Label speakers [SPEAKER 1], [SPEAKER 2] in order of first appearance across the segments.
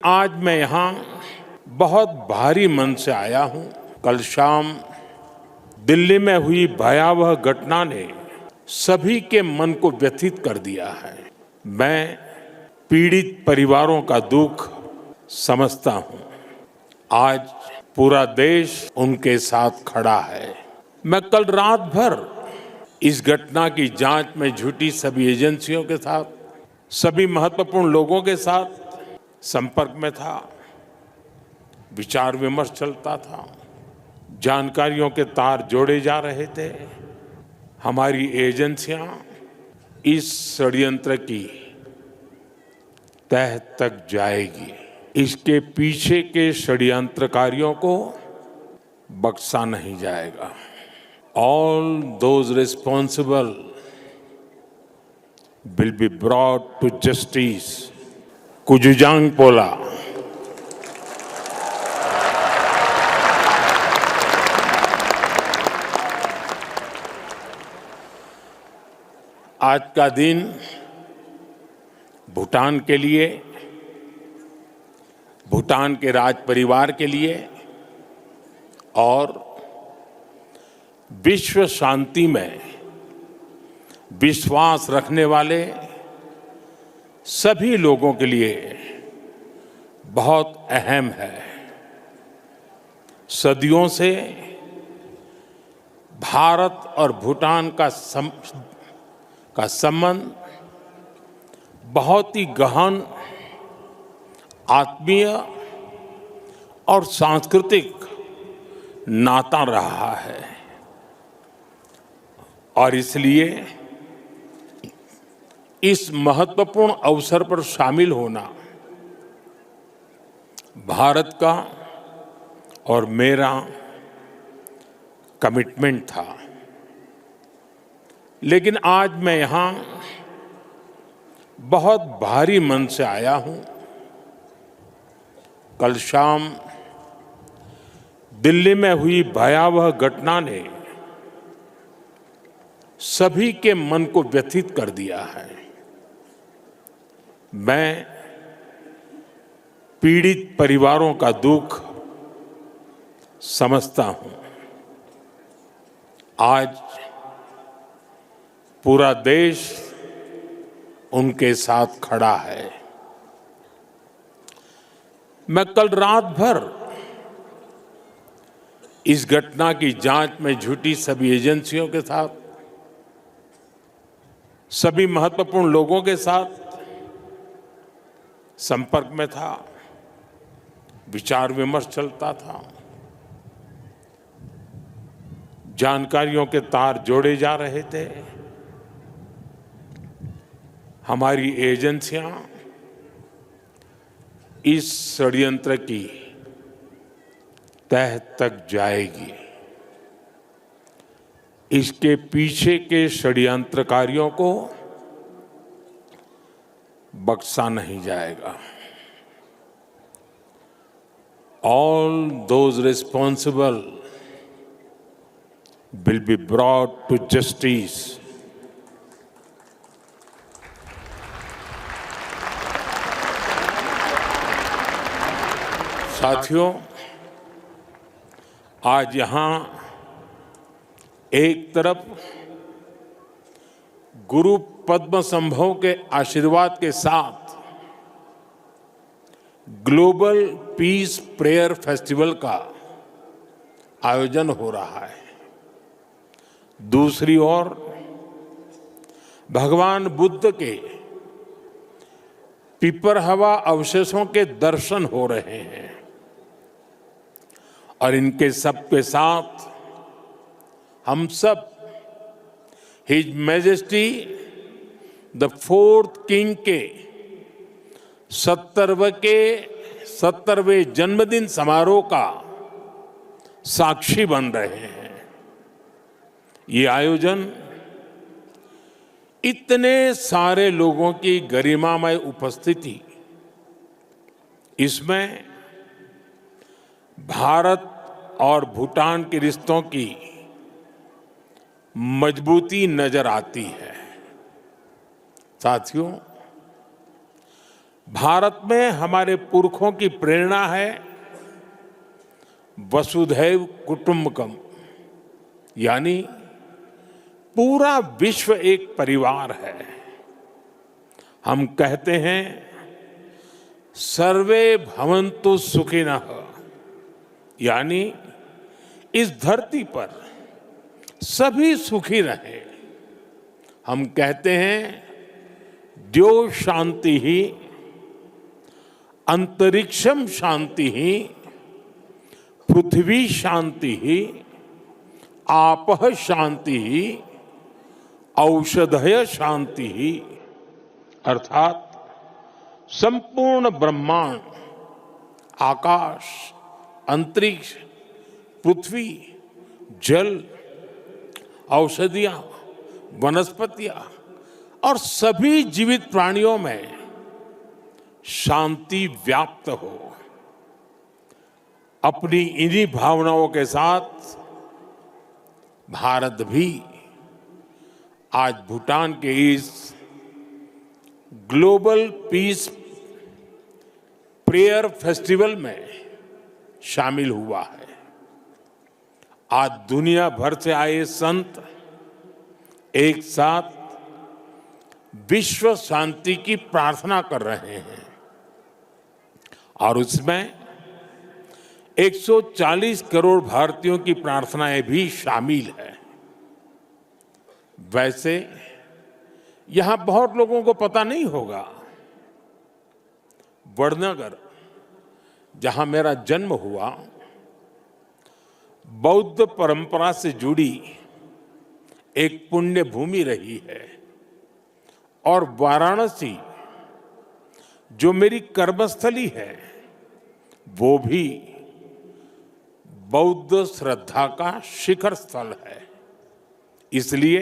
[SPEAKER 1] आज मैं यहाँ बहुत भारी मन से आया हूँ। कल शाम दिल्ली में हुई भयावह घटना ने सभी के मन को व्यथित कर दिया है। मैं पीड़ित परिवारों का दुख समझता हूँ। आज पूरा देश उनके साथ खड़ा है। मैं कल रात भर इस घटना की जांच में जुटी सभी एजेंसियों के साथ, सभी महत्वपूर्ण लोगों के साथ संपर्क में था। विचार विमर्श चलता था, जानकारियों के तार जोड़े जा रहे थे। हमारी एजेंसियां इस षड्यंत्र की तह तक जाएगी। इसके पीछे के षड्यंत्रकारियों को बख्शा नहीं जाएगा। All those responsible will be brought to justice. कुजुजांग पोला। आज का दिन भूटान के लिए, भूटान के राज परिवार के लिए और विश्व शांति में विश्वास रखने वाले सभी लोगों के लिए बहुत अहम है। सदियों से भारत और भूटान का संबंध बहुत ही गहन, आत्मीय और सांस्कृतिक नाता रहा है और इसलिए इस महत्वपूर्ण अवसर पर शामिल होना भारत का और मेरा कमिटमेंट था। लेकिन आज मैं यहाँ बहुत भारी मन से आया हूँ। कल शाम दिल्ली में हुई भयावह घटना ने सभी के मन को व्यथित कर दिया है। मैं पीड़ित परिवारों का दुख समझता हूं। आज पूरा देश उनके साथ खड़ा है। मैं कल रात भर इस घटना की जांच में जुटी सभी एजेंसियों के साथ, सभी महत्वपूर्ण लोगों के साथ संपर्क में था। विचार विमर्श चलता था, जानकारियों के तार जोड़े जा रहे थे। हमारी एजेंसियां इस षड्यंत्र की तह तक जाएगी। इसके पीछे के षड्यंत्रकारियों को बख्शा नहीं जाएगा। All those responsible will be brought to justice. साथियों, आज यहाँ एक तरफ गुरु पद्म संभव के आशीर्वाद के साथ ग्लोबल पीस प्रेयर फेस्टिवल का आयोजन हो रहा है। दूसरी ओर भगवान बुद्ध के पिपरहवा अवशेषों के दर्शन हो रहे हैं और इनके सब के साथ हम सब his majesty the fourth king के 70वें जन्मदिन समारोह का साक्षी बन रहे हैं। ये आयोजन इतने सारे लोगों की गरिमामय उपस्थिति, इसमें भारत और भूटान के रिश्तों की मजबूती नजर आती है। साथियों, भारत में हमारे पुरखों की प्रेरणा है वसुधैव कुटुंबकम, यानी पूरा विश्व एक परिवार है। हम कहते हैं सर्वे भवन्तु सुखिनः, यानी इस धरती पर सभी सुखी रहें। हम कहते हैं द्यो शांति ही अंतरिक्षम शांति ही पृथ्वी शांति ही आपः शांति ही औषधय शांति ही, अर्थात संपूर्ण ब्रह्मांड, आकाश, अंतरिक्ष, पृथ्वी, जल, औषधियां, वनस्पतियां और सभी जीवित प्राणियों में शांति व्याप्त हो। अपनी इन्हीं भावनाओं के साथ भारत भी आज भूटान के इस ग्लोबल पीस प्रेयर फेस्टिवल में शामिल हुआ है। आज दुनिया भर से आए संत एक साथ विश्व शांति की प्रार्थना कर रहे हैं और उसमें 140 करोड़ भारतीयों की प्रार्थनाएं भी शामिल है। वैसे यहां बहुत लोगों को पता नहीं होगा, वडनगर, जहां मेरा जन्म हुआ, बौद्ध परंपरा से जुड़ी एक पुण्य भूमि रही है और वाराणसी जो मेरी कर्मस्थली है वो भी बौद्ध श्रद्धा का शिखर स्थल है। इसलिए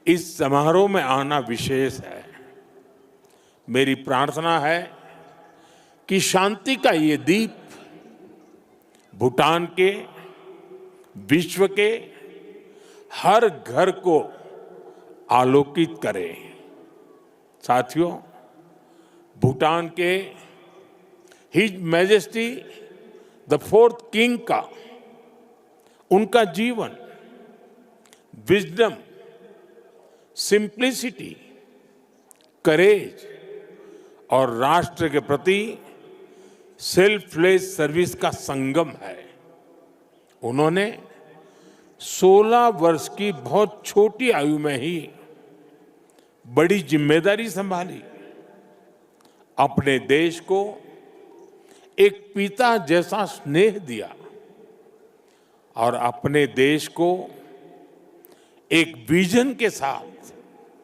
[SPEAKER 1] इस समारोह में आना विशेष है। मेरी प्रार्थना है कि शांति का ये दीप भूटान के, विश्व के हर घर को आलोकित करे। साथियों, भूटान के his majesty the fourth king का, उनका जीवन, विजडम, सिंप्लिसिटी, करेज और राष्ट्र के प्रति सेल्फलेस सर्विस का संगम है। उन्होंने 16 वर्ष की बहुत छोटी आयु में ही बड़ी जिम्मेदारी संभाली, अपने देश को एक पिता जैसा स्नेह दिया और अपने देश को एक विजन के साथ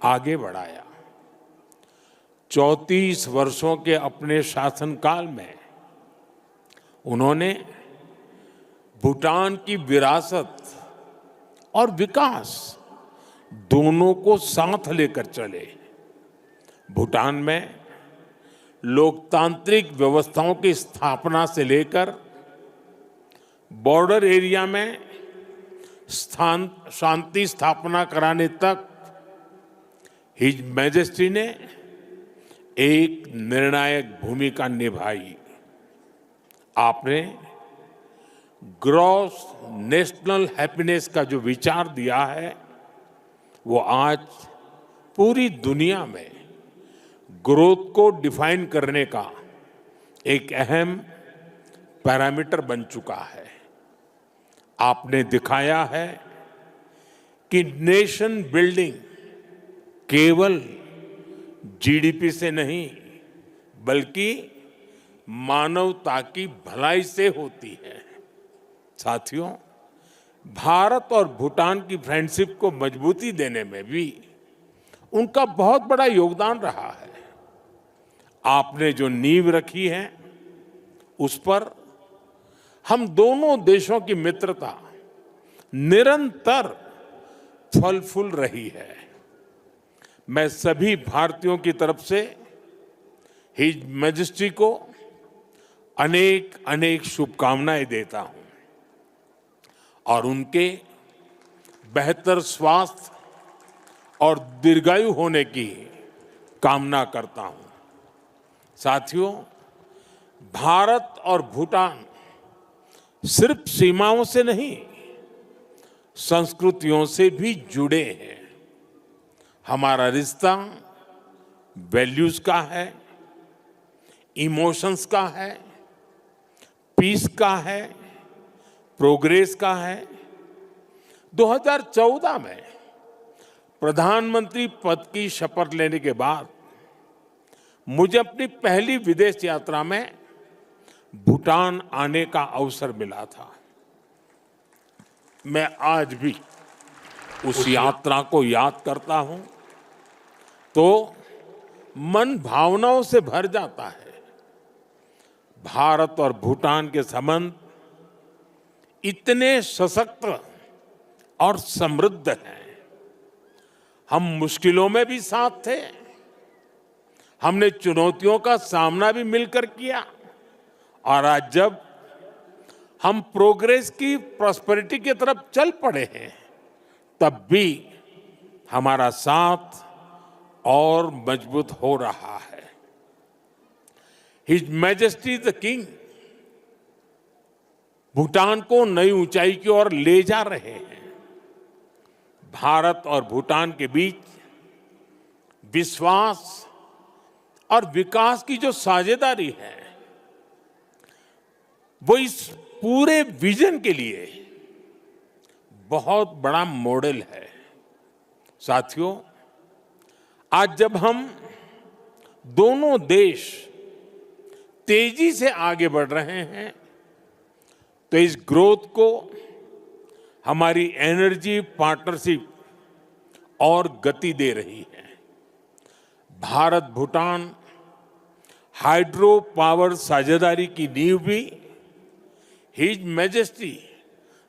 [SPEAKER 1] आगे बढ़ाया। 34 वर्षों के अपने शासनकाल में उन्होंने भूटान की विरासत और विकास दोनों को साथ लेकर चले। भूटान में लोकतांत्रिक व्यवस्थाओं की स्थापना से लेकर बॉर्डर एरिया में शांति स्थापना कराने तक हिज मैजेस्टी ने एक निर्णायक भूमिका निभाई। आपने ग्रॉस नेशनल हैप्पीनेस का जो विचार दिया है वो आज पूरी दुनिया में ग्रोथ को डिफाइन करने का एक अहम पैरामीटर बन चुका है। आपने दिखाया है कि नेशन बिल्डिंग केवल जीडीपी से नहीं बल्कि मानवता की भलाई से होती है। साथियों, भारत और भूटान की फ्रेंडशिप को मजबूती देने में भी उनका बहुत बड़ा योगदान रहा है। आपने जो नींव रखी है उस पर हम दोनों देशों की मित्रता निरंतर फल फूल रही है। मैं सभी भारतीयों की तरफ से हिज मैजेस्टी को अनेक अनेक शुभकामनाएं देता हूं और उनके बेहतर स्वास्थ्य और दीर्घायु होने की कामना करता हूं। साथियों, भारत और भूटान सिर्फ सीमाओं से नहीं, संस्कृतियों से भी जुड़े हैं। हमारा रिश्ता वैल्यूज का है, इमोशंस का है, पीस का है, प्रोग्रेस का है। 2014 में प्रधानमंत्री पद की शपथ लेने के बाद मुझे अपनी पहली विदेश यात्रा में भूटान आने का अवसर मिला था। मैं आज भी उस यात्रा को याद करता हूं तो मन भावनाओं से भर जाता है। भारत और भूटान के संबंध इतने सशक्त और समृद्ध हैं। हम मुश्किलों में भी साथ थे, हमने चुनौतियों का सामना भी मिलकर किया, और आज जब हम प्रोग्रेस की प्रॉस्पेरिटी की तरफ चल पड़े हैं, तब भी हमारा साथ और मजबूत हो रहा है। His majesty the king Bhutan को नई ऊंचाई की ओर ले जा रहे हैं। भारत और भूटान के बीच विश्वास और विकास की जो साझेदारी है, वो इस पूरे विजन के लिए बहुत बड़ा मॉडल है। साथियों, आज जब हम दोनों देश तेजी से आगे बढ़ रहे हैं, तो इस ग्रोथ को हमारी एनर्जी पार्टनरशिप और गति दे रही है। भारत भूटान हाइड्रो पावर साझेदारी की नींव भी his majesty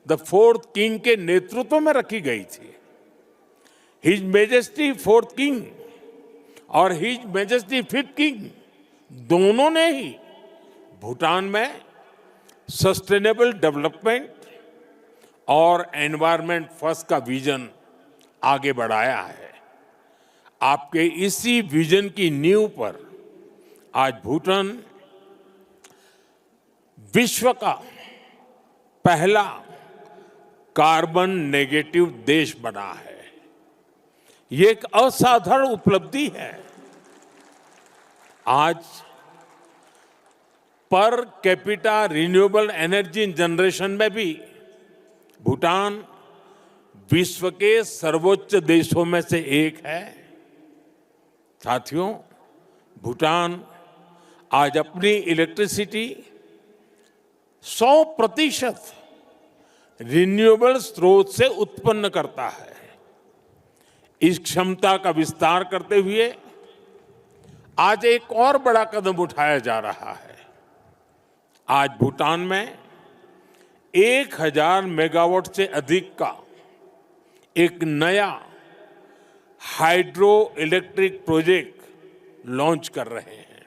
[SPEAKER 1] the fourth king के नेतृत्व में रखी गई थी। हिज मैजेस्टी फोर्थ किंग और हिज मैजेस्टी फिफ्थ किंग दोनों ने ही भूटान में सस्टेनेबल डेवलपमेंट और एनवायरनमेंट फर्स्ट का विजन आगे बढ़ाया है। आपके इसी विजन की नींव पर आज भूटान विश्व का पहला कार्बन नेगेटिव देश बना है। ये एक असाधारण उपलब्धि है। आज per capita renewable energy generation में भी भूटान विश्व के सर्वोच्च देशों में से एक है। साथियों, भूटान आज अपनी इलेक्ट्रिसिटी 100% रिन्यूएबल स्रोत से उत्पन्न करता है। इस क्षमता का विस्तार करते हुए आज एक और बड़ा कदम उठाया जा रहा है। आज भूटान में 1000 मेगावाट से अधिक का एक नया हाइड्रो इलेक्ट्रिक प्रोजेक्ट लॉन्च कर रहे हैं,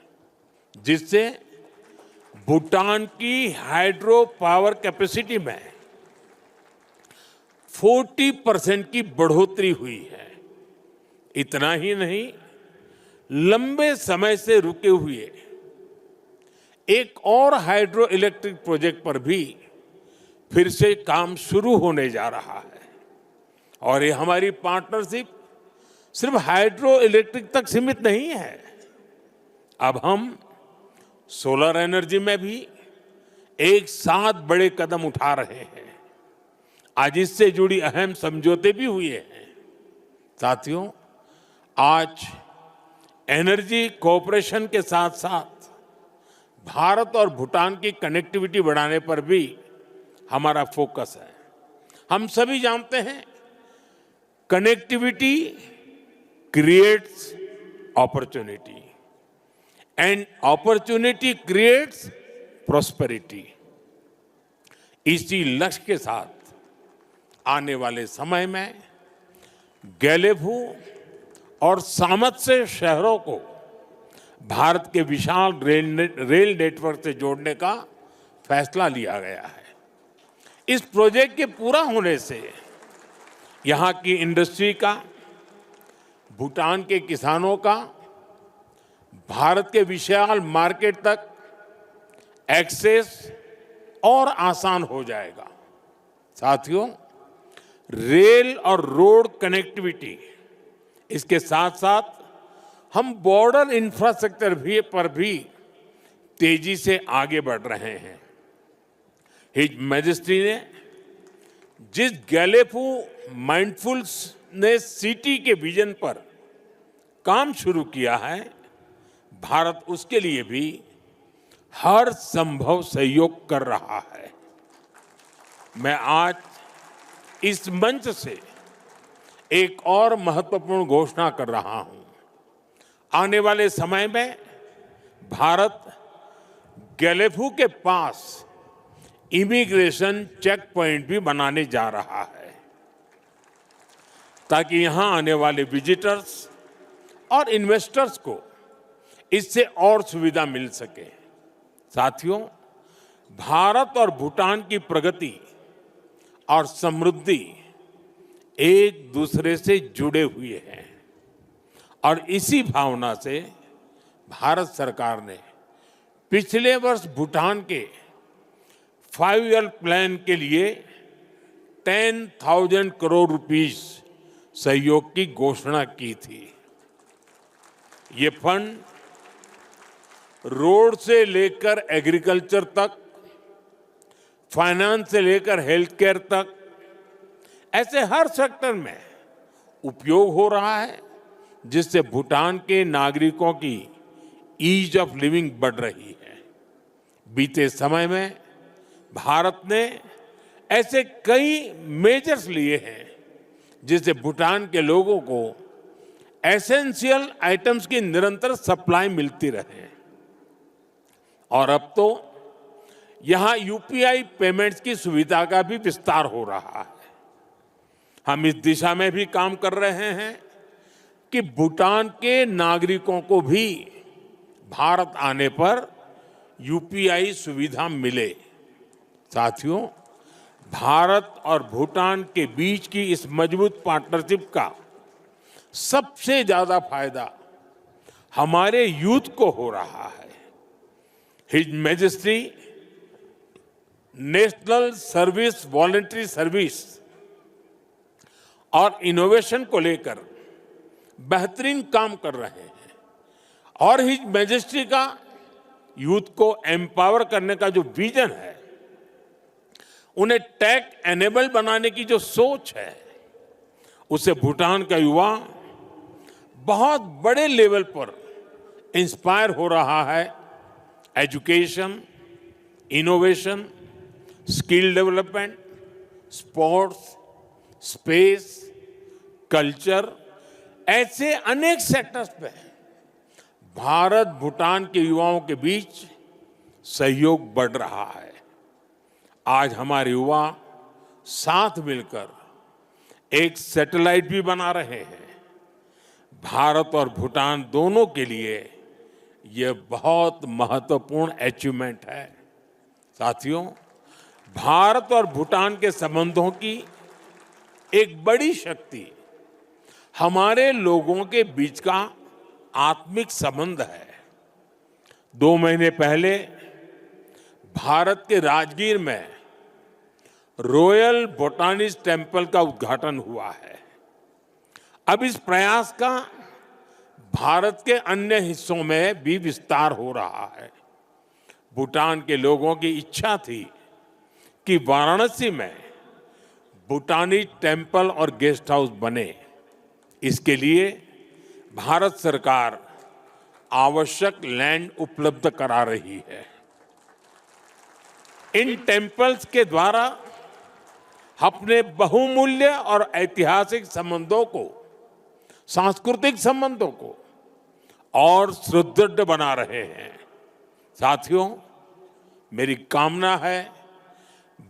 [SPEAKER 1] जिससे भूटान की हाइड्रो पावर कैपेसिटी में 40% की बढ़ोतरी हुई है। इतना ही नहीं, लंबे समय से रुके हुए एक और हाइड्रो इलेक्ट्रिक प्रोजेक्ट पर भी फिर से काम शुरू होने जा रहा है। और ये हमारी पार्टनरशिप सिर्फ हाइड्रो इलेक्ट्रिक तक सीमित नहीं है। अब हम सोलर एनर्जी में भी एक साथ बड़े कदम उठा रहे हैं। आज इससे जुड़ी अहम समझौते भी हुए हैं। साथियों, आज एनर्जी कोऑपरेशन के साथ साथ भारत और भूटान की कनेक्टिविटी बढ़ाने पर भी हमारा फोकस है। हम सभी जानते हैं, connectivity creates opportunity and opportunity creates prosperity. इसी लक्ष्य के साथ आने वाले समय में गैलेफू और सामर्थ्य शहरों को भारत के विशाल रेल नेटवर्क से जोड़ने का फैसला लिया गया है। इस प्रोजेक्ट के पूरा होने से यहाँ की इंडस्ट्री का, भूटान के किसानों का, भारत के विशाल मार्केट तक एक्सेस और आसान हो जाएगा। साथियों, रेल और रोड कनेक्टिविटी, इसके साथ साथ हम बॉर्डर इंफ्रास्ट्रक्चर पर भी तेजी से आगे बढ़ रहे हैं। हिज मैजेस्टी ने जिस गैलेफू माइंडफुलनेस सिटी के विजन पर काम शुरू किया है, भारत उसके लिए भी हर संभव सहयोग कर रहा है। मैं आज इस मंच से एक और महत्वपूर्ण घोषणा कर रहा हूं। आने वाले समय में भारत गैलेफू के पास इमिग्रेशन चेक पॉइंट भी बनाने जा रहा है, ताकि यहां आने वाले विजिटर्स और इन्वेस्टर्स को इससे और सुविधा मिल सके। साथियों, भारत और भूटान की प्रगति और समृद्धि एक दूसरे से जुड़े हुए हैं और इसी भावना से भारत सरकार ने पिछले वर्ष भूटान के 5 ईयर प्लान के लिए 10,000 करोड़ रुपीस सहयोग की घोषणा की थी। ये फंड रोड से लेकर एग्रीकल्चर तक, फाइनेंस से लेकर हेल्थ केयर तक, ऐसे हर सेक्टर में उपयोग हो रहा है, जिससे भूटान के नागरिकों की ईज ऑफ लिविंग बढ़ रही है। बीते समय में भारत ने ऐसे कई मेजर्स लिए हैं, जिससे भूटान के लोगों को एसेंशियल आइटम्स की निरंतर सप्लाई मिलती रहे। और अब तो यहां यूपीआई पेमेंट्स की सुविधा का भी विस्तार हो रहा है। हम इस दिशा में भी काम कर रहे हैं कि भूटान के नागरिकों को भी भारत आने पर यूपीआई सुविधा मिले। साथियों, भारत और भूटान के बीच की इस मजबूत पार्टनरशिप का सबसे ज्यादा फायदा हमारे यूथ को हो रहा है। His majesty national service, voluntary service और इनोवेशन को लेकर बेहतरीन काम कर रहे हैं और हिज मैजेस्टी का यूथ को एम्पावर करने का जो विजन है, उन्हें टेक एनेबल बनाने की जो सोच है, उससे भूटान का युवा बहुत बड़े लेवल पर इंस्पायर हो रहा है। Education, innovation, skill development, sports, space, culture, ऐसे अनेक सेक्टर्स पे भारत भूटान के युवाओं के बीच सहयोग बढ़ रहा है। आज हमारे युवा साथ मिलकर एक सैटेलाइट भी बना रहे हैं। भारत और भूटान दोनों के लिए यह बहुत महत्वपूर्ण अचीवमेंट है। साथियों, भारत और भूटान के संबंधों की एक बड़ी शक्ति हमारे लोगों के बीच का आत्मिक संबंध है। 2 महीने पहले भारत के राजगीर में रॉयल बोटानिस्ट टेम्पल का उद्घाटन हुआ है। अब इस प्रयास का भारत के अन्य हिस्सों में भी विस्तार हो रहा है। भूटान के लोगों की इच्छा थी कि वाराणसी में बोटानिक टेम्पल और गेस्ट हाउस बने। इसके लिए भारत सरकार आवश्यक लैंड उपलब्ध करा रही है। इन टेम्पल्स के द्वारा अपने बहुमूल्य और ऐतिहासिक संबंधों को, सांस्कृतिक संबंधों को और सुदृढ़ बना रहे हैं। साथियों, मेरी कामना है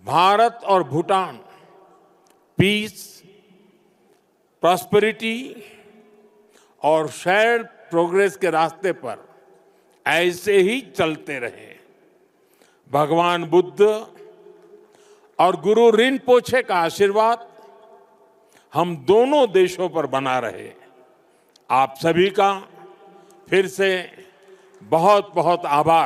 [SPEAKER 1] भारत और भूटान पीस, प्रॉस्पेरिटी और शेयर्ड प्रोग्रेस के रास्ते पर ऐसे ही चलते रहे। भगवान बुद्ध और गुरु रिनपोछे का आशीर्वाद हम दोनों देशों पर बना रहे। आप सभी का फिर से बहुत बहुत आभार।